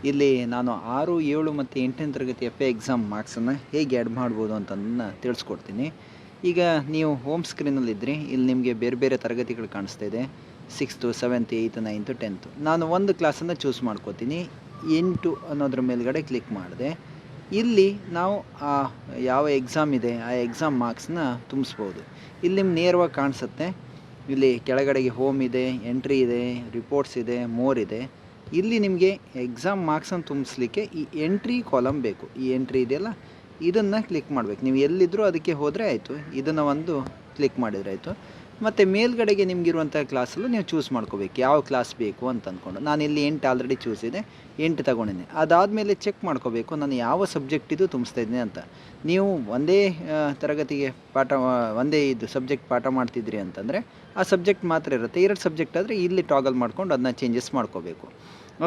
ಇಲ್ಲಿ ನಾನು 6, 7 ಮತ್ತು 8ನೇ ತರಗತಿ FA ಎಕ್ಸಾಮ್ ಮಾರ್ಕ್ಸನ್ನು ಹೇಗೆ ಆ್ಯಡ್ ಮಾಡ್ಬೋದು ಅಂತದನ್ನು ತಿಳಿಸ್ಕೊಡ್ತೀನಿ. ಈಗ ನೀವು ಹೋಮ್ ಸ್ಕ್ರೀನಲ್ಲಿದ್ದರೆ ಇಲ್ಲಿ ನಿಮಗೆ ಬೇರೆ ಬೇರೆ ತರಗತಿಗಳು ಕಾಣಿಸ್ತಾ ಇದೆ. 6th, 7th, 8th, 9th, 10th. ನಾನು ಒಂದು ಕ್ಲಾಸನ್ನು ಚೂಸ್ ಮಾಡ್ಕೋತೀನಿ. 8 ಅನ್ನೋದ್ರ ಮೇಲ್ಗಡೆ ಕ್ಲಿಕ್ ಮಾಡಿದೆ. ಇಲ್ಲಿ ನಾವು ಯಾವ ಎಕ್ಸಾಮ್ ಇದೆ ಆ ಎಕ್ಸಾಮ್ ಮಾರ್ಕ್ಸ್ನ ತುಂಬಿಸ್ಬೋದು. ಇಲ್ಲಿ ನಿಮ್ಗೆ ನೇರವಾಗಿ ಕಾಣಿಸುತ್ತೆ. ಇಲ್ಲಿ ಕೆಳಗಡೆಗೆ ಹೋಮ್ ಇದೆ, ಎಂಟ್ರಿ ಇದೆ, ರಿಪೋರ್ಟ್ಸ್ ಇದೆ, ಮೋರ್ ಇದೆ. ಇಲ್ಲಿ ನಿಮಗೆ ಎಕ್ಸಾಮ್ ಮಾರ್ಕ್ಸನ್ನು ತುಂಬಿಸ್ಲಿಕ್ಕೆ ಈ ಎಂಟ್ರಿ ಕಾಲಮ್ ಬೇಕು. ಈ ಎಂಟ್ರಿ ಇದೆಯಲ್ಲ, ಇದನ್ನು ಕ್ಲಿಕ್ ಮಾಡಬೇಕು. ನೀವು ಎಲ್ಲಿದ್ದರೂ ಅದಕ್ಕೆ ಹೋದರೆ ಆಯಿತು. ಇದನ್ನು ಒಂದು ಕ್ಲಿಕ್ ಮಾಡಿದರೆ ಆಯಿತು. ಮತ್ತು ಮೇಲ್ಗಡೆಗೆ ನಿಮಗಿರುವಂಥ ಕ್ಲಾಸಲ್ಲೂ ನೀವು ಚೂಸ್ ಮಾಡ್ಕೋಬೇಕು ಯಾವ ಕ್ಲಾಸ್ ಬೇಕು ಅಂತ ಅಂದ್ಕೊಂಡು. ನಾನಿಲ್ಲಿ 8 ಆಲ್ರೆಡಿ ಚೂಸ್ ಇದೆ, 8 ತೊಗೊಂಡಿದ್ದೀನಿ. ಅದಾದಮೇಲೆ ಚೆಕ್ ಮಾಡ್ಕೋಬೇಕು ನಾನು ಯಾವ ಸಬ್ಜೆಕ್ಟ್ ಇದು ತುಂಬಿಸ್ತಾ ಇದ್ದೀನಿ ಅಂತ. ನೀವು ಒಂದೇ ತರಗತಿಗೆ ಒಂದೇ ಇದು ಸಬ್ಜೆಕ್ಟ್ ಪಾಠ ಮಾಡ್ತಿದ್ರಿ ಅಂತಂದರೆ ಆ ಸಬ್ಜೆಕ್ಟ್ ಮಾತ್ರ ಇರುತ್ತೆ. 2 ಸಬ್ಜೆಕ್ಟ್ ಆದರೆ ಇಲ್ಲಿ ಟಾಗಲ್ ಮಾಡ್ಕೊಂಡು ಅದನ್ನ ಚೇಂಜಸ್ ಮಾಡ್ಕೋಬೇಕು.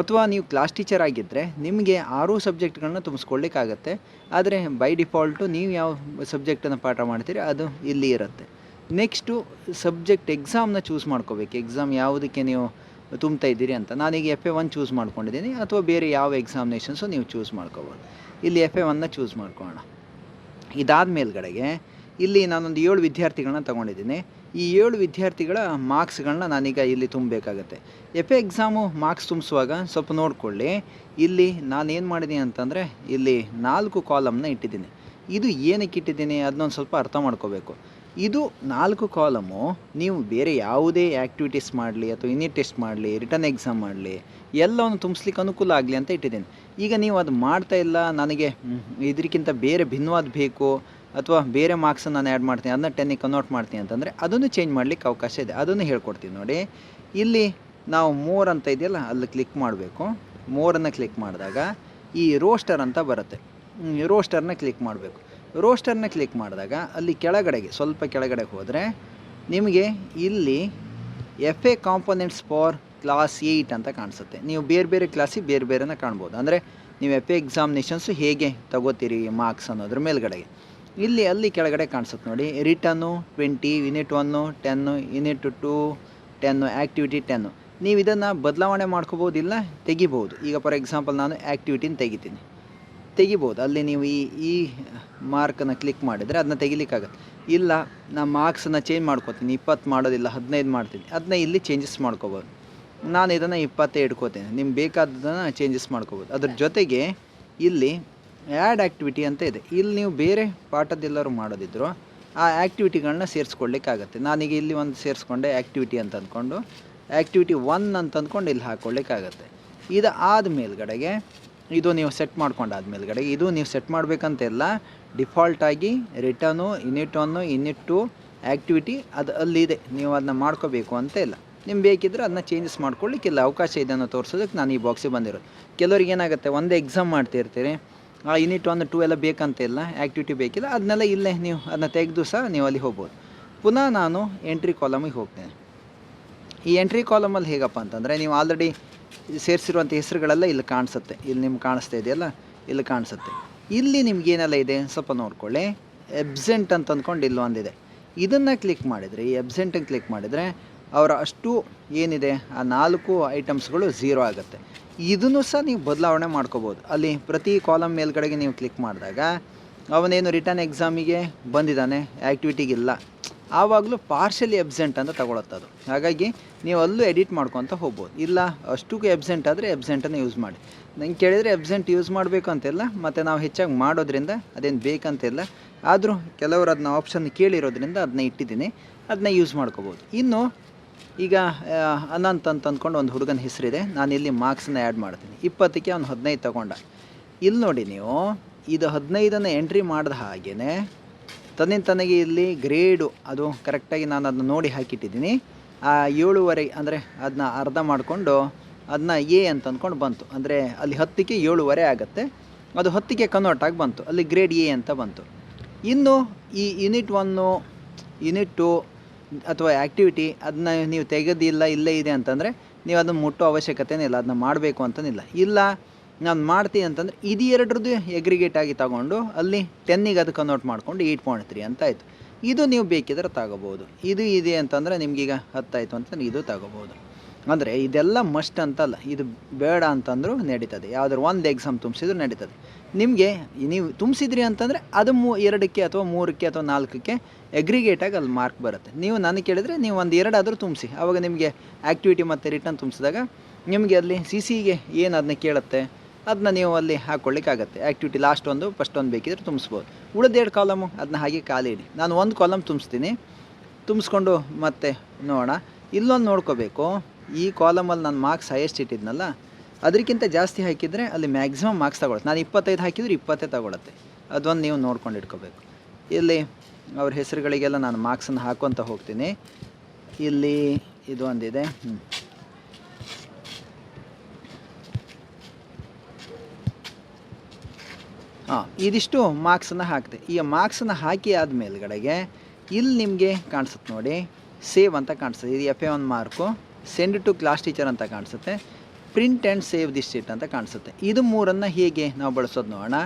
ಅಥವಾ ನೀವು ಕ್ಲಾಸ್ ಟೀಚರ್ ಆಗಿದ್ದರೆ ನಿಮಗೆ 6 ಸಬ್ಜೆಕ್ಟ್ಗಳನ್ನ ತುಂಬಿಸ್ಕೊಳ್ಳಿಕ್ಕಾಗತ್ತೆ. ಆದರೆ ಬೈ ಡಿಫಾಲ್ಟು ನೀವು ಯಾವ ಸಬ್ಜೆಕ್ಟನ್ನು ಪಾಠ ಮಾಡ್ತೀರಿ ಅದು ಇಲ್ಲಿ ಇರುತ್ತೆ. ನೆಕ್ಸ್ಟು ಸಬ್ಜೆಕ್ಟ್ ಎಕ್ಸಾಮ್ನ ಚೂಸ್ ಮಾಡ್ಕೋಬೇಕು. ಎಕ್ಸಾಮ್ ಯಾವುದಕ್ಕೆ ನೀವು ತುಂಬ್ತಾ ಇದ್ದೀರಿ ಅಂತ. ನಾನೀಗ FA1 ಚೂಸ್ ಮಾಡ್ಕೊಂಡಿದ್ದೀನಿ, ಅಥವಾ ಬೇರೆ ಯಾವ ಎಕ್ಸಾಮಿನೇಷನ್ಸು ನೀವು ಚೂಸ್ ಮಾಡ್ಕೋಬೋದು. ಇಲ್ಲಿ FA1ನ ಚೂಸ್ ಮಾಡ್ಕೊಳ್ಳೋಣ. ಇದಾದ ಮೇಲ್ಗಡೆಗೆ ಇಲ್ಲಿ ನಾನೊಂದು 7 ವಿದ್ಯಾರ್ಥಿಗಳನ್ನ ತೊಗೊಂಡಿದ್ದೀನಿ. ಈ 7 ವಿದ್ಯಾರ್ಥಿಗಳ ಮಾರ್ಕ್ಸ್ಗಳನ್ನ ನಾನೀಗ ಇಲ್ಲಿ ತುಂಬಬೇಕಾಗತ್ತೆ. FA ಎಕ್ಸಾಮು ಮಾರ್ಕ್ಸ್ ತುಂಬಿಸುವಾಗ ಸ್ವಲ್ಪ ನೋಡಿಕೊಳ್ಳಿ. ಇಲ್ಲಿ ನಾನೇನು ಮಾಡಿದ್ದೀನಿ ಅಂತಂದರೆ ಇಲ್ಲಿ 4 ಕಾಲಮ್ನ ಇಟ್ಟಿದ್ದೀನಿ. ಇದು ಏನಕ್ಕೆ ಇಟ್ಟಿದ್ದೀನಿ ಅದನ್ನೊಂದು ಸ್ವಲ್ಪ ಅರ್ಥ ಮಾಡ್ಕೋಬೇಕು. ಇದು 4 ಕಾಲಮು ನೀವು ಬೇರೆ ಯಾವುದೇ ಆ್ಯಕ್ಟಿವಿಟೀಸ್ ಮಾಡಲಿ ಅಥವಾ ಯೂನಿಟ್ ಟೆಸ್ಟ್ ಮಾಡಲಿ, ರಿಟರ್ನ್ ಎಕ್ಸಾಮ್ ಮಾಡಲಿ, ಎಲ್ಲವನ್ನು ತುಂಬಿಸ್ಲಿಕ್ಕೆ ಅನುಕೂಲ ಆಗಲಿ ಅಂತ ಇಟ್ಟಿದ್ದೀನಿ. ಈಗ ನೀವು ಅದು ಮಾಡ್ತಾ ಇಲ್ಲ, ನನಗೆ ಇದಕ್ಕಿಂತ ಬೇರೆ ಭಿನ್ನವಾದ ಬೇಕು ಅಥವಾ ಬೇರೆ ಮಾರ್ಕ್ಸನ್ನು ನಾನು ಆ್ಯಡ್ ಮಾಡ್ತೀನಿ, ಅದನ್ನ 10ಗೆ ಕನ್ವರ್ಟ್ ಮಾಡ್ತೀನಿ ಅಂತಂದರೆ ಅದನ್ನು ಚೇಂಜ್ ಮಾಡಲಿಕ್ಕೆ ಅವಕಾಶ ಇದೆ. ಅದನ್ನು ಹೇಳ್ಕೊಡ್ತೀನಿ ನೋಡಿ. ಇಲ್ಲಿ ನಾವು ಮೋರ್ ಅಂತ ಇದೆಯಲ್ಲ ಅಲ್ಲಿ ಕ್ಲಿಕ್ ಮಾಡಬೇಕು. ಮೋರನ್ನು ಕ್ಲಿಕ್ ಮಾಡಿದಾಗ ಈ ರೋಸ್ಟರ್ ಅಂತ ಬರುತ್ತೆ. ರೋಸ್ಟರ್ನ ಕ್ಲಿಕ್ ಮಾಡಬೇಕು. ರೋಸ್ಟರ್ನ ಕ್ಲಿಕ್ ಮಾಡಿದಾಗ ಅಲ್ಲಿ ಕೆಳಗಡೆಗೆ ಸ್ವಲ್ಪ ಕೆಳಗಡೆ ಹೋದರೆ ನಿಮಗೆ ಇಲ್ಲಿ FA ಕಾಂಪೊನೆಂಟ್ಸ್ ಫಾರ್ ಕ್ಲಾಸ್ 8 ಅಂತ ಕಾಣಿಸುತ್ತೆ. ನೀವು ಬೇರೆ ಬೇರೆ ಕ್ಲಾಸಿಗೆ ಬೇರೆ ಬೇರೆನ ಕಾಣ್ಬೋದು. ಅಂದರೆ ನೀವು FA ಎಕ್ಸಾಮಿನೇಷನ್ಸು ಹೇಗೆ ತಗೋತೀರಿ ಮಾರ್ಕ್ಸ್ ಅನ್ನೋದ್ರ ಮೇಲ್ಗಡೆಗೆ ಇಲ್ಲಿ ಅಲ್ಲಿ ಕೆಳಗಡೆ ಕಾಣಿಸುತ್ತೆ ನೋಡಿ. Return 20, unit 1 10, unit 2 10, activity 10. ನೀವು ಇದನ್ನು ಬದಲಾವಣೆ ಮಾಡ್ಕೋಬೋದಿಲ್ಲ, ತೆಗಿಬೋದು. ಈಗ ಫಾರ್ ಎಕ್ಸಾಂಪಲ್ ನಾನು ಆ್ಯಕ್ಟಿವಿಟಿನ ತೆಗಿಬೋದು. ಅಲ್ಲಿ ನೀವು ಈ ಮಾರ್ಕನ್ನು ಕ್ಲಿಕ್ ಮಾಡಿದರೆ ಅದನ್ನ ತೆಗಿಲಿಕ್ಕಾಗತ್ತೆ. ಇಲ್ಲ ನಾನು ಮಾರ್ಕ್ಸನ್ನು ಚೇಂಜ್ ಮಾಡ್ಕೋತೀನಿ, 20 ಮಾಡೋದಿಲ್ಲ 15 ಮಾಡ್ತೀನಿ, ಅದನ್ನ ಇಲ್ಲಿ ಚೇಂಜಸ್ ಮಾಡ್ಕೋಬೋದು. ನಾನು ಇದನ್ನು 20 ಇಟ್ಕೋತೀನಿ. ನಿಮ್ಗೆ ಬೇಕಾದದನ್ನು ಚೇಂಜಸ್ ಮಾಡ್ಕೋಬೋದು. ಅದ್ರ ಜೊತೆಗೆ ಇಲ್ಲಿ ಆ್ಯಡ್ ಆ್ಯಕ್ಟಿವಿಟಿ ಅಂತ ಇದೆ. ಇಲ್ಲಿ ನೀವು ಬೇರೆ ಪಾಠದ್ದೆಲ್ಲರೂ ಮಾಡೋದಿದ್ರು ಆ ಆ್ಯಕ್ಟಿವಿಟಿಗಳನ್ನ ಸೇರಿಸ್ಕೊಳ್ಳಿಕ್ಕಾಗತ್ತೆ. ನಾನೀಗ ಇಲ್ಲಿ ಒಂದು ಸೇರಿಸ್ಕೊಂಡೆ ಆ್ಯಕ್ಟಿವಿಟಿ ಅಂತ ಅಂದ್ಕೊಂಡು ಆ್ಯಕ್ಟಿವಿಟಿ 1 ಅಂತ ಅಂದ್ಕೊಂಡು ಇಲ್ಲಿ ಹಾಕ್ಕೊಳ್ಳಿಕ್ಕಾಗತ್ತೆ. ಇದು ಆದ ಮೇಲ್ಗಡೆಗೆ ಇದು ನೀವು ಸೆಟ್ ಮಾಡ್ಕೊಂಡಾದ ಮೇಲ್ಗಡೆಗೆ ಇದು ನೀವು ಸೆಟ್ ಮಾಡಬೇಕಂತೆಲ್ಲ ಡಿಫಾಲ್ಟಾಗಿ ರಿಟರ್ನು, ಯೂನಿಟ್ 1, ಯೂನಿಟ್ 2, ಆ್ಯಕ್ಟಿವಿಟಿ ಅದು ಅಲ್ಲಿದೆ. ನೀವು ಅದನ್ನ ಮಾಡ್ಕೋಬೇಕು ಅಂತ ಇಲ್ಲ. ನಿಮ್ಗೆ ಬೇಕಿದ್ದರೆ ಅದನ್ನ ಚೇಂಜಸ್ ಮಾಡ್ಕೊಳ್ಳಿಕ್ಕಿಲ್ಲ, ಅವಕಾಶ ಇದೆ ಅನ್ನೋ ತೋರಿಸೋದಕ್ಕೆ ನಾನು ಈ ಬಾಕ್ಸಿಗೆ ಬಂದಿರೋದು. ಕೆಲವ್ರಿಗೆ ಏನಾಗುತ್ತೆ, ಒಂದೇ ಎಕ್ಸಾಮ್ ಮಾಡ್ತಿರ್ತೀರಿ, ಆ ಯೂನಿಟ್ 1, 2 ಎಲ್ಲ ಬೇಕಂತ ಇಲ್ಲ, ಆ್ಯಕ್ಟಿವಿಟಿ ಬೇಕಿಲ್ಲ, ಅದನ್ನೆಲ್ಲ ಇಲ್ಲೇ ನೀವು ಅದನ್ನ ತೆಗೆದು ಸಹ ನೀವು ಅಲ್ಲಿ ಹೋಗ್ಬೋದು. ಪುನಃ ನಾನು ಎಂಟ್ರಿ ಕಾಲಮಿಗೆ ಹೋಗ್ತೇನೆ. ಈ ಎಂಟ್ರಿ ಕಾಲಮಲ್ಲಿ ಹೇಗಪ್ಪ ಅಂತಂದರೆ ನೀವು ಆಲ್ರೆಡಿ ಸೇರಿಸಿರುವಂಥ ಹೆಸರುಗಳೆಲ್ಲ ಇಲ್ಲಿ ಕಾಣಿಸುತ್ತೆ. ಇಲ್ಲಿ ನಿಮ್ಗೆ ಕಾಣಿಸ್ತಾ ಇದೆಯಲ್ಲ, ಇಲ್ಲಿ ಕಾಣಿಸುತ್ತೆ. ಇಲ್ಲಿ ನಿಮ್ಗೇನೆಲ್ಲ ಇದೆ ಸ್ವಲ್ಪ ನೋಡ್ಕೊಳ್ಳಿ. ಎಬ್ಸೆಂಟ್ ಅಂತ ಅಂದ್ಕೊಂಡು ಇಲ್ಲಿ ಒಂದಿದೆ. ಇದನ್ನು ಕ್ಲಿಕ್ ಮಾಡಿದರೆ, ಈ ಎಬ್ಸೆಂಟನ್ನು ಕ್ಲಿಕ್ ಮಾಡಿದರೆ ಅವರ ಅಷ್ಟು ಏನಿದೆ ಆ 4 ಐಟಮ್ಸ್ಗಳು 0 ಆಗುತ್ತೆ. ಇದನ್ನು ಸಹ ನೀವು ಬದಲಾವಣೆ ಮಾಡ್ಕೋಬೋದು. ಅಲ್ಲಿ ಪ್ರತಿ ಕಾಲಮ್ ಮೇಲ್ಗಡೆಗೆ ನೀವು ಕ್ಲಿಕ್ ಮಾಡಿದಾಗ ಅವನೇನು ರಿಟರ್ನ್ ಎಕ್ಸಾಮಿಗೆ ಬಂದಿದ್ದಾನೆ, ಆ್ಯಕ್ಟಿವಿಟಿಗಿಲ್ಲ, ಆವಾಗಲೂ ಪಾರ್ಷಲಿ ಎಬ್ಸೆಂಟ್ ಅಂತ ತಗೊಳುತ್ತೆ ಅದು. ಹಾಗಾಗಿ ನೀವು ಅಲ್ಲೂ ಎಡಿಟ್ ಮಾಡ್ಕೊತ ಹೋಗ್ಬೋದು. ಇಲ್ಲ ಅಷ್ಟಕ್ಕೂ ಎಬ್ಸೆಂಟ್ ಆದರೆ ಎಬ್ಸೆಂಟನ್ನು ಯೂಸ್ ಮಾಡಿ. ನಂಗೆ ಕೇಳಿದರೆ ಎಬ್ಸೆಂಟ್ ಯೂಸ್ ಮಾಡಬೇಕು ಅಂತಿಲ್ಲ, ಮತ್ತು ನಾವು ಹೆಚ್ಚಾಗಿ ಮಾಡೋದ್ರಿಂದ ಅದೇನು ಬೇಕಂತಿಲ್ಲ. ಆದರೂ ಕೆಲವರು ಅದನ್ನ ಆಪ್ಷನ್ ಕೇಳಿರೋದ್ರಿಂದ ಅದನ್ನ ಇಟ್ಟಿದ್ದೀನಿ, ಅದನ್ನ ಯೂಸ್ ಮಾಡ್ಕೋಬೋದು. ಇನ್ನು ಈಗ ಅನಂತ್ ಅಂತ ಅಂದ್ಕೊಂಡು ಒಂದು ಹುಡುಗನ ಹೆಸರಿದೆ. ನಾನು ಇಲ್ಲಿ ಮಾರ್ಕ್ಸನ್ನ ಆ್ಯಡ್ ಮಾಡ್ತೀನಿ. 20ಕ್ಕೆ ಅವ್ನು 15 ತೊಗೊಂಡ. ಇಲ್ಲಿ ನೋಡಿ ನೀವು ಇದು 15ಅನ್ನು ಎಂಟ್ರಿ ಮಾಡಿದ ಹಾಗೆಯೇ ತನಗೆ ಇಲ್ಲಿ ಗ್ರೇಡು ಅದು ಕರೆಕ್ಟಾಗಿ ನಾನು ಅದನ್ನ ನೋಡಿ ಹಾಕಿಟ್ಟಿದ್ದೀನಿ. ಆ 7.5 ಅಂದರೆ ಅದನ್ನ ಅರ್ಧ ಮಾಡಿಕೊಂಡು ಅದನ್ನ A ಅಂತ ಅಂದ್ಕೊಂಡು ಬಂತು. ಅಂದರೆ ಅಲ್ಲಿ 10ಕ್ಕೆ 7.5 ಆಗುತ್ತೆ. ಅದು 10ಕ್ಕೆ ಕನ್ವರ್ಟ್ ಆಗಿ ಬಂತು. ಅಲ್ಲಿ ಗ್ರೇಡ್ A ಅಂತ ಬಂತು. ಇನ್ನು ಈ ಯೂನಿಟ್ 1, ಯೂನಿಟ್ 2 ಅಥವಾ ಆ್ಯಕ್ಟಿವಿಟಿ ಅದನ್ನ ನೀವು ತೆಗೆದಿಲ್ಲ, ಇಲ್ಲೇ ಇದೆ ಅಂತಂದರೆ ನೀವು ಅದನ್ನು ಮುಟ್ಟೋ ಅವಶ್ಯಕತೆನೇ ಇಲ್ಲ, ಅದನ್ನ ಮಾಡಬೇಕು ಅಂತನಿಲ್ಲ. ಇಲ್ಲ ನಾನು ಮಾಡ್ತೀನಿ ಅಂತಂದರೆ ಇದು ಎರಡರದ್ದು ಎಗ್ರಿಗೇಟ್ ಆಗಿ ತಗೊಂಡು ಅಲ್ಲಿ 10ಗೆ ಅದು ಕನ್ವರ್ಟ್ ಮಾಡಿಕೊಂಡು 8.3 ಅಂತ ಆಯಿತು. ಇದು ನೀವು ಬೇಕಿದ್ರೆ ತಗೋಬೋದು. ಇದು ಇದೆ ಅಂತಂದರೆ ನಿಮಗೀಗ 10 ಆಯಿತು ಅಂತಂದರೆ ಇದು ತಗೋಬೋದು. ಅಂದರೆ ಇದೆಲ್ಲ ಮಸ್ಟ್ ಅಂತಲ್ಲ, ಇದು ಬೇಡ ಅಂತಂದರೂ ನಡೀತದೆ. ಯಾವುದಾದ್ರು ಒಂದು ಎಕ್ಸಾಮ್ ತುಂಬಿಸಿದ್ರು ನಡೀತದೆ. ನಿಮಗೆ ನೀವು ತುಂಬಿಸಿದ್ರಿ ಅಂತಂದರೆ ಅದು 2ಕ್ಕೆ ಅಥವಾ 3ಕ್ಕೆ ಅಥವಾ 4ಕ್ಕೆ ಎಗ್ರಿಗೇಟಾಗಿ ಅಲ್ಲಿ ಮಾರ್ಕ್ ಬರುತ್ತೆ. ನೀವು ನನಗೆ ಕೇಳಿದರೆ ನೀವು ಒಂದು 2 ಆದರೂ ತುಂಬಿಸಿ. ಆವಾಗ ನಿಮಗೆ ಆ್ಯಕ್ಟಿವಿಟಿ ಮತ್ತು ರಿಟರ್ನ್ ತುಂಬಿಸಿದಾಗ ನಿಮಗೆ ಅಲ್ಲಿ ಸಿಗೆ ಏನು ಅದನ್ನ ಕೇಳುತ್ತೆ ಅದನ್ನ ನೀವು ಅಲ್ಲಿ ಹಾಕ್ಕೊಳ್ಳಿಕ್ಕಾಗತ್ತೆ. ಆ್ಯಕ್ಟಿವಿಟಿ ಲಾಸ್ಟ್ ಒಂದು ಫಸ್ಟ್ ಒಂದು ಬೇಕಿದ್ರೆ ತುಂಬಿಸ್ಬೋದು. ಉಳಿದ 2 ಕಾಲಮು ಅದನ್ನ ಹಾಗೆ ಖಾಲಿ ಇಡಿ. ನಾನು ಒಂದು ಕಾಲಮ್ ತುಂಬಿಸ್ತೀನಿ, ತುಂಬಿಸ್ಕೊಂಡು ಮತ್ತೆ ನೋಡೋಣ. ಇಲ್ಲೊಂದು ನೋಡ್ಕೋಬೇಕು, ಈ ಕಾಲಮಲ್ಲಿ ನಾನು ಮಾರ್ಕ್ಸ್ ಹೈಯೆಸ್ಟ್ ಇಟ್ಟಿದ್ನಲ್ಲ ಅದಕ್ಕಿಂತ ಜಾಸ್ತಿ ಹಾಕಿದರೆ ಅಲ್ಲಿ ಮ್ಯಾಕ್ಸಿಮಮ್ ಮಾರ್ಕ್ಸ್ ತಗೊಳುತ್ತೆ. ನಾನು 25 ಹಾಕಿದರೆ 20 ತಗೊಳುತ್ತೆ. ಅದೊಂದು ನೀವು ನೋಡ್ಕೊಂಡು ಇಟ್ಕೋಬೇಕು. ಇಲ್ಲಿ ಅವ್ರ ಹೆಸರುಗಳಿಗೆಲ್ಲ ನಾನು ಮಾರ್ಕ್ಸನ್ನು ಹಾಕ್ಕೊತ ಹೋಗ್ತೀನಿ. ಇಲ್ಲಿ ಇದು ಒಂದಿದೆ. ಇದಿಷ್ಟು ಮಾರ್ಕ್ಸನ್ನು ಹಾಕಿದೆ. ಈ ಮಾರ್ಕ್ಸನ್ನು ಹಾಕಿ ಆದಮೇಲ್ಗಡೆಗೆ ಇಲ್ಲಿ ನಿಮಗೆ ಕಾಣಿಸುತ್ತೆ ನೋಡಿ, ಸೇವ್ ಅಂತ ಕಾಣಿಸುತ್ತೆ. ಇದು FA1 mark, send to class teacher ಅಂತ ಕಾಣಿಸುತ್ತೆ, print and save this sheet ಅಂತ ಕಾಣಿಸುತ್ತೆ. ಇದು ಮೂರನ್ನು ಹೇಗೆ ನಾವು ಬಳಸೋದು ನೋಡೋಣ.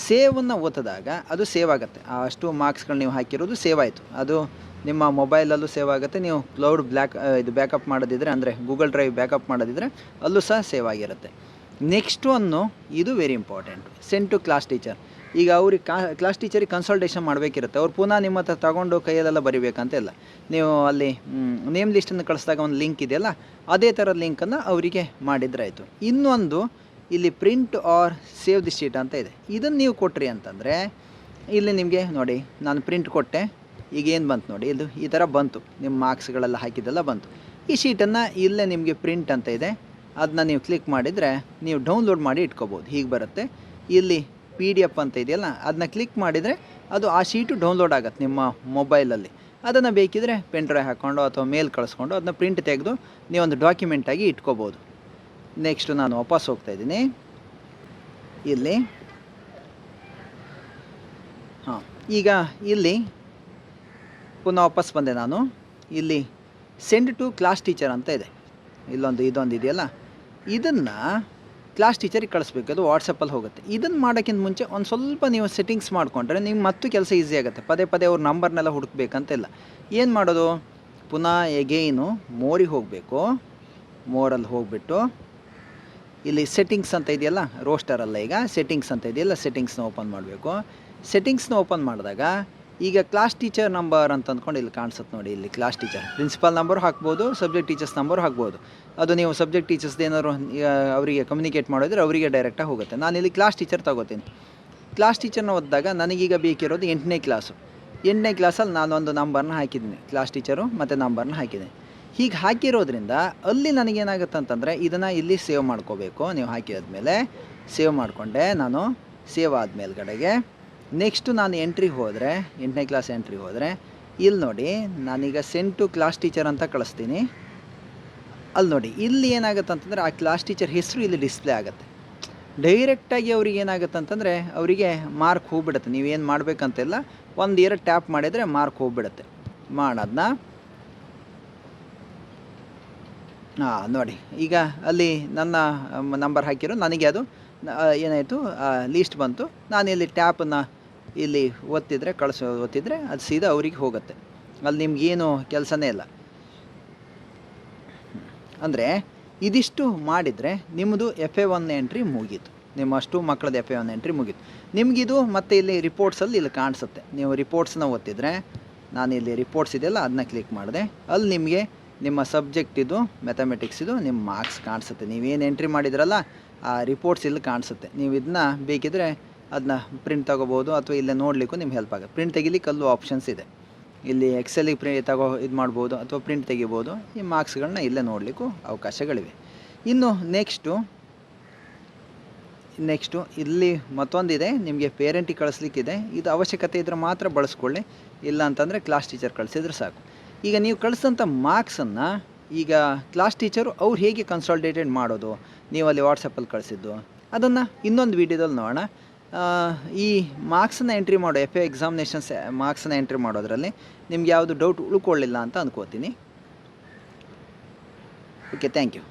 ಸೇವನ್ನು ಒತ್ತಿದಾಗ ಅದು ಸೇವ್ ಆಗುತ್ತೆ. ಅಷ್ಟು ಮಾರ್ಕ್ಸ್ಗಳು ನೀವು ಹಾಕಿರೋದು ಸೇವ್ ಆಯಿತು. ಅದು ನಿಮ್ಮ ಮೊಬೈಲಲ್ಲೂ ಸೇವ್ ಆಗುತ್ತೆ. ನೀವು ಕ್ಲೌಡ್ ಇದು ಬ್ಯಾಕಪ್ ಮಾಡೋದಿದ್ರೆ, ಅಂದರೆ ಗೂಗಲ್ ಡ್ರೈವ್ ಬ್ಯಾಕಪ್ ಮಾಡೋದಿದ್ರೆ ಅಲ್ಲೂ ಸಹ ಸೇವ್ ಆಗಿರುತ್ತೆ. ನೆಕ್ಸ್ಟ್ ಒಂದು ಇದು very important, send to class teacher. ಈಗ ಅವ್ರಿಗೆ ಕ್ಲಾಸ್ ಟೀಚರಿಗೆ ಕನ್ಸಲ್ಟೇಷನ್ ಮಾಡಬೇಕಿರುತ್ತೆ. ಅವ್ರು ಪುನಃ ನಿಮ್ಮ ಹತ್ರ ತಗೊಂಡು ಕೈಯಲ್ಲೆಲ್ಲ ಬರಿಬೇಕಂತ ಇಲ್ಲ. ನೀವು ಅಲ್ಲಿ ನೇಮ್ ಲಿಸ್ಟನ್ನು ಕಳಿಸಿದಾಗ ಒಂದು ಲಿಂಕ್ ಇದೆಯಲ್ಲ, ಅದೇ ಥರದ ಲಿಂಕನ್ನು ಅವರಿಗೆ ಮಾಡಿದರೆ ಆಯಿತು. ಇನ್ನೊಂದು ಇಲ್ಲಿ print or save the sheet ಅಂತ ಇದೆ. ಇದನ್ನು ನೀವು ಕೊಟ್ರಿ ಅಂತಂದರೆ ಇಲ್ಲಿ ನಿಮಗೆ ನೋಡಿ, ನಾನು ಪ್ರಿಂಟ್ ಕೊಟ್ಟೆ, ಈಗೇನು ಬಂತು ನೋಡಿ, ಇದು ಈ ಥರ ಬಂತು, ನಿಮ್ಮ ಮಾರ್ಕ್ಸ್ಗಳೆಲ್ಲ ಹಾಕಿದ್ದೆಲ್ಲ ಬಂತು. ಈ ಶೀಟನ್ನು ಇಲ್ಲೇ ನಿಮಗೆ ಪ್ರಿಂಟ್ ಅಂತ ಇದೆ, ಅದನ್ನ ನೀವು ಕ್ಲಿಕ್ ಮಾಡಿದರೆ ನೀವು ಡೌನ್ಲೋಡ್ ಮಾಡಿ ಇಟ್ಕೋಬೋದು. ಹೀಗೆ ಬರುತ್ತೆ. ಇಲ್ಲಿ PDF ಅಂತ ಇದೆಯಲ್ಲ, ಅದನ್ನ ಕ್ಲಿಕ್ ಮಾಡಿದರೆ ಅದು ಆ ಶೀಟು ಡೌನ್ಲೋಡ್ ಆಗುತ್ತೆ ನಿಮ್ಮ ಮೊಬೈಲಲ್ಲಿ. ಅದನ್ನು ಬೇಕಿದ್ರೆ ಪೆನ್ ಡ್ರೈವ್ ಹಾಕ್ಕೊಂಡು ಅಥವಾ ಮೇಲ್ ಕಳಿಸ್ಕೊಂಡು ಅದನ್ನ ಪ್ರಿಂಟ್ ತೆಗೆದು ನೀವೊಂದು ಡಾಕ್ಯುಮೆಂಟಾಗಿ ಇಟ್ಕೋಬೋದು. ನೆಕ್ಸ್ಟು ನಾನು ವಾಪಸ್ ಹೋಗ್ತಾಯಿದ್ದೀನಿ. ಇಲ್ಲಿ ಈಗ ಇಲ್ಲಿ ಪುನಃ ವಾಪಸ್ ಬಂದೆ ನಾನು. ಇಲ್ಲಿ ಸೆಂಡ್ ಟು ಕ್ಲಾಸ್ ಟೀಚರ್ ಅಂತ ಇದೆ, ಇದೊಂದು ಇದೆಯಲ್ಲ, ಇದನ್ನು ಕ್ಲಾಸ್ ಟೀಚರಿಗೆ ಕಳಿಸ್ಬೇಕು. ಅದು ವಾಟ್ಸಪ್ಪಲ್ಲಿ ಹೋಗುತ್ತೆ. ಇದನ್ನು ಮಾಡೋಕ್ಕಿಂತ ಮುಂಚೆ ಒಂದು ಸ್ವಲ್ಪ ನೀವು ಸೆಟ್ಟಿಂಗ್ಸ್ ಮಾಡಿಕೊಂಡ್ರೆ ನಿಮ್ಗೆ ಮತ್ತು ಕೆಲಸ ಈಸಿ ಆಗುತ್ತೆ. ಪದೇ ಅವ್ರ ನಂಬರ್ನೆಲ್ಲ ಹುಡುಕ್ಬೇಕಂತಿಲ್ಲ. ಏನು ಮಾಡೋದು, ಪುನಃ ಎಗೈನು ಮೋರಿಗೆ ಹೋಗಬೇಕು. ಮೋರಲ್ಲಿ ಹೋಗಿಬಿಟ್ಟು ಇಲ್ಲಿ ಸೆಟ್ಟಿಂಗ್ಸ್ ಅಂತ ಇದೆಯಲ್ಲ, ರೋಸ್ಟರಲ್ಲ, ಈಗ ಸೆಟ್ಟಿಂಗ್ಸ್ ಅಂತ ಇದೆಯಲ್ಲ, ಸೆಟ್ಟಿಂಗ್ಸ್ನ ಓಪನ್ ಮಾಡಬೇಕು. ಸೆಟ್ಟಿಂಗ್ಸ್ನ ಓಪನ್ ಮಾಡಿದಾಗ ಈಗ ಕ್ಲಾಸ್ ಟೀಚರ್ ನಂಬರ್ ಅಂತ ಅಂದ್ಕೊಂಡು ಇಲ್ಲಿ ಕಾಣಿಸುತ್ತೆ ನೋಡಿ. ಇಲ್ಲಿ ಕ್ಲಾಸ್ ಟೀಚರ್ ಪ್ರಿನ್ಸಿಪಾಲ್ ನಂಬರ್ ಹಾಕ್ಬೋದು, ಸಬ್ಜೆಕ್ಟ್ ಟೀಚರ್ಸ್ ನಂಬರ್ ಹಾಕ್ಬೋದು. ಅದು ನೀವು ಸಬ್ಜೆಕ್ಟ್ ಟೀಚರ್ಸ್ದು ಏನಾದ್ರು ಅವರಿಗೆ ಕಮ್ಯುನಿಕೇಟ್ ಮಾಡಿದ್ರೆ ಅವರಿಗೆ ಡೈರೆಕ್ಟಾಗಿ ಹೋಗುತ್ತೆ. ನಾನಿಲ್ಲಿ ಕ್ಲಾಸ್ ಟೀಚರ್ ತಗೋತೀನಿ. ಕ್ಲಾಸ್ ಟೀಚರ್ನ ಓದಿದಾಗ ನನಗೀಗ ಬೇಕಿರೋದು 8ನೇ ಕ್ಲಾಸು. 8ನೇ ಕ್ಲಾಸಲ್ಲಿ ನಾನೊಂದು ನಂಬರ್ನ ಹಾಕಿದ್ದೀನಿ, ಕ್ಲಾಸ್ ಟೀಚರು ಮತ್ತು ನಂಬರ್ನ ಹಾಕಿದ್ದೀನಿ. ಹೀಗೆ ಹಾಕಿರೋದ್ರಿಂದ ಅಲ್ಲಿ ನನಗೇನಾಗುತ್ತೆ ಅಂತಂದರೆ ಇದನ್ನು ಇಲ್ಲಿ ಸೇವ್ ಮಾಡ್ಕೋಬೇಕು. ನೀವು ಹಾಕಿದ್ಮೇಲೆ ಸೇವ್ ಮಾಡಿಕೊಂಡೆ ನಾನು. ಸೇವ್ ಆದಮೇಲ್ಗಡೆಗೆ ನೆಕ್ಸ್ಟು ನಾನು ಎಂಟ್ರಿಗೆ ಹೋದರೆ, 8ನೇ ಕ್ಲಾಸ್ ಎಂಟ್ರಿಗೆ ಹೋದರೆ ಇಲ್ಲಿ ನೋಡಿ, ನಾನೀಗ ಸೆಂಡ್ ಟು ಕ್ಲಾಸ್ ಟೀಚರ್ ಅಂತ ಕಳಿಸ್ತೀನಿ. ಅಲ್ಲಿ ನೋಡಿ, ಇಲ್ಲಿ ಏನಾಗುತ್ತೆ ಅಂತಂದರೆ ಆ ಕ್ಲಾಸ್ ಟೀಚರ್ ಹೆಸರು ಇಲ್ಲಿ ಡಿಸ್ಪ್ಲೇ ಆಗುತ್ತೆ. ಡೈರೆಕ್ಟಾಗಿ ಅವ್ರಿಗೆ ಏನಾಗುತ್ತೆ ಅಂತಂದರೆ ಅವರಿಗೆ ಮಾರ್ಕ್ ಹೋಗ್ಬಿಡುತ್ತೆ. ನೀವೇನು ಮಾಡಬೇಕಂತೆಲ್ಲ, 1-2 ಟ್ಯಾಪ್ ಮಾಡಿದರೆ ಮಾರ್ಕ್ ಹೋಗ್ಬಿಡುತ್ತೆ. ಮಾಡೋದನ್ನ ನೋಡಿ, ಈಗ ಅಲ್ಲಿ ನನ್ನ ನಂಬರ್ ಹಾಕಿರೋ ನನಗೆ ಅದು ಏನಾಯಿತು, ಲೀಸ್ಟ್ ಬಂತು. ನಾನು ಇಲ್ಲಿ ಟ್ಯಾಪನ್ನು ಇಲ್ಲಿ ಒತ್ತಿದರೆ ಅದು ಸೀದಾ ಅವ್ರಿಗೆ ಹೋಗುತ್ತೆ. ಅಲ್ಲಿ ನಿಮ್ಗೇನು ಕೆಲಸನೇ ಇಲ್ಲ. ಅಂದರೆ ಇದಿಷ್ಟು ಮಾಡಿದರೆ ನಿಮ್ಮದು FA1 ಎಂಟ್ರಿ ಮುಗೀತು. ನಿಮ್ಮ ಅಷ್ಟು ಮಕ್ಕಳದ್ದು FA1 ಎಂಟ್ರಿ ಮುಗೀತು. ನಿಮಗಿದು ಮತ್ತು ಇಲ್ಲಿ ರಿಪೋರ್ಟ್ಸಲ್ಲಿ ಇಲ್ಲಿ ಕಾಣಿಸುತ್ತೆ. ನೀವು ರಿಪೋರ್ಟ್ಸ್ನ ಒತ್ತಿದರೆ, ನಾನು ಇಲ್ಲಿ ರಿಪೋರ್ಟ್ಸ್ ಇದೆಯಲ್ಲ ಅದನ್ನ ಕ್ಲಿಕ್ ಮಾಡಿದೆ. ಅಲ್ಲಿ ನಿಮಗೆ ನಿಮ್ಮ ಸಬ್ಜೆಕ್ಟಿದು ಮ್ಯಾಥಮೆಟಿಕ್ಸಿದು ನಿಮ್ಮ ಮಾರ್ಕ್ಸ್ ಕಾಣಿಸುತ್ತೆ. ನೀವೇನು ಎಂಟ್ರಿ ಮಾಡಿದ್ರಲ್ಲ ಆ ರಿಪೋರ್ಟ್ಸ್ ಇಲ್ಲಿ ಕಾಣಿಸುತ್ತೆ. ನೀವು ಇದನ್ನ ಬೇಕಿದ್ರೆ ಅದನ್ನ ಪ್ರಿಂಟ್ ತೊಗೋಬೋದು ಅಥವಾ ಇಲ್ಲೇ ನೋಡಲಿಕ್ಕೂ ನಿಮ್ಗೆ ಹೆಲ್ಪ್ ಆಗುತ್ತೆ. ಪ್ರಿಂಟ್ ತೆಗಿಲಿಕ್ಕೆ ಅಲ್ಲೂ ಆಪ್ಷನ್ಸ್ ಇದೆ. ಇಲ್ಲಿ ಎಕ್ಸೆಲಿಗೆ ಇದು ಮಾಡ್ಬೋದು ಅಥವಾ ಪ್ರಿಂಟ್ ತೆಗಿಬೋದು. ಈ ಮಾರ್ಕ್ಸ್ಗಳನ್ನ ಇಲ್ಲೇ ನೋಡಲಿಕ್ಕೂ ಅವಕಾಶಗಳಿವೆ. ಇನ್ನು ನೆಕ್ಸ್ಟು ಇಲ್ಲಿ ಮತ್ತೊಂದಿದೆ, ನಿಮಗೆ ಪೇರೆಂಟಿಗೆ ಕಳಿಸ್ಲಿಕ್ಕಿದೆ. ಇದು ಅವಶ್ಯಕತೆ ಇದ್ದರೆ ಮಾತ್ರ ಬಳಸ್ಕೊಳ್ಳಿ, ಇಲ್ಲ ಅಂತಂದರೆ ಕ್ಲಾಸ್ ಟೀಚರ್ ಕಳಿಸಿದ್ರೆ ಸಾಕು. ಈಗ ನೀವು ಕಳಿಸೋಂಥ ಮಾರ್ಕ್ಸನ್ನು ಈಗ ಕ್ಲಾಸ್ ಟೀಚರು ಅವ್ರು ಹೇಗೆ ಕನ್ಸಾಲ್ಟೇಟೆಡ್ ಮಾಡೋದು, ನೀವು ಅಲ್ಲಿ ವಾಟ್ಸಪ್ಪಲ್ಲಿ ಕಳಿಸಿದ್ದು, ಅದನ್ನು ಇನ್ನೊಂದು ವೀಡಿಯೋದಲ್ಲಿ ನೋಡೋಣ. ಈ ಮಾರ್ಕ್ಸನ್ನು ಎಂಟ್ರಿ ಮಾಡೋ FA ಎಕ್ಸಾಮಿನೇಷನ್ಸ್ ಮಾರ್ಕ್ಸನ್ನು ಎಂಟ್ರಿ ಮಾಡೋದ್ರಲ್ಲಿ ನಿಮ್ಗೆ ಯಾವುದು ಡೌಟ್ ಉಳ್ಕೊಳ್ಳಿಲ್ಲ ಅಂತ ಅಂದ್ಕೋತೀನಿ. Okay, thank you.